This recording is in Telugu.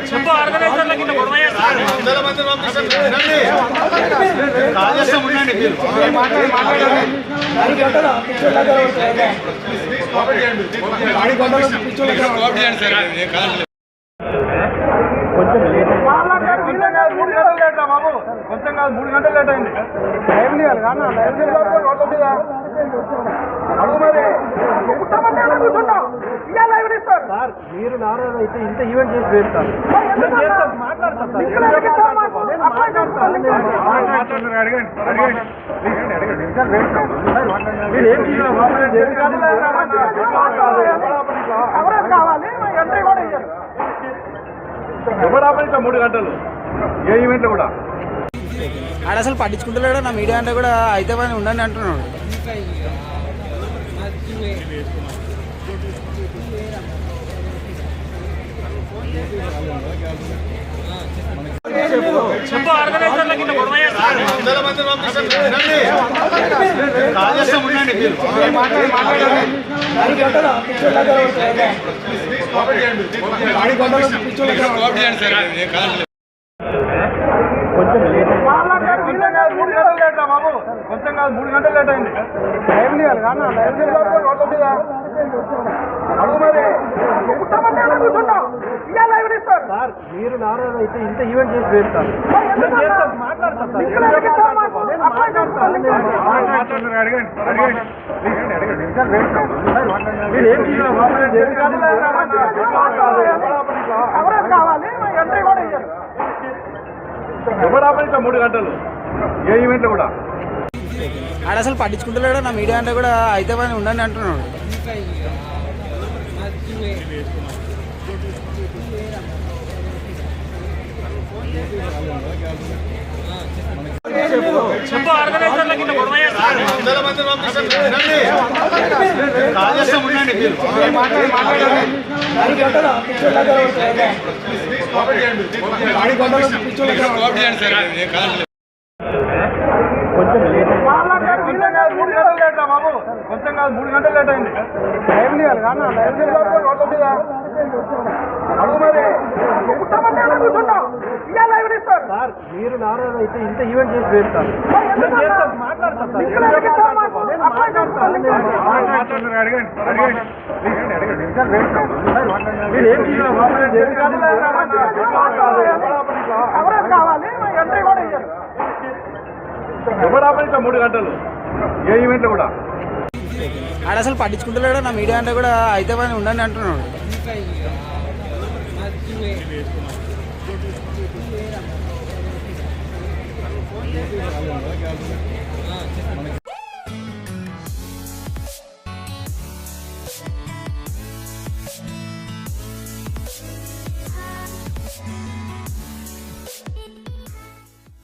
చెప్పు ఆర్గనైజర్లకి ఇంత గొడవ చేస్తారు. వందల మంది రాజేశం ఉండండి మీరు బాబు కొంచెం కాదు 3 గంటలు లేట్ అయింది. రోడ్ల మీద అడుగు మరి సార్ మీరు నారాజు అయితే ఇంత ఈవెంట్ చేసి వేస్తారు ఎవరాపరిక 3 గంటలు ఏ ఈవెంట్ కూడా ఆడ అసలు పట్టించుకుంటలేడు. నా మీడియా అంటే కూడా అయితే పని ఉండండి అంటున్నాడు. చెప్పు ఆర్గనైజర్లకి ఇంత గొడవ చేస్తారు. వందల మంది రాజేశం ఉండండి మీరు బాబు కొంచెం కాదు 3 గంటలు లేట్ అయింది. రోడ్ల మీద అడుగు మరి సార్ మీరు నారాజు అయితే ఇంత ఈవెంట్ చేసి వేస్తారు ఎవరాపరిక 3 గంటలు ఏ ఈవెంట్ కూడా ఆడ అసలు పట్టించుకుంటలేడు. నా మీడియా అంటే కూడా అయితే పని ఉండండి అంటున్నాడు. చెప్పు ఆర్గనైజర్లకి ఇంత గొడవ చేస్తారు. వందల మంది రాజేశం ఉండండి మీరు బాబు కొంచెం కాదు 3 గంటలు లేట్ అయింది. రోడ్ల మీద అడుగు మరి సార్ మీరు నారాజు అయితే ఇంత ఈవెంట్ చేసి వేస్తారు ఎవరాపరిక 3 గంటలు ఏ ఈవెంట్ కూడా ఆడ అసలు పట్టించుకుంటలేడు. నా మీడియా అంటే కూడా అయితే పని ఉండండి అంటున్నాడు.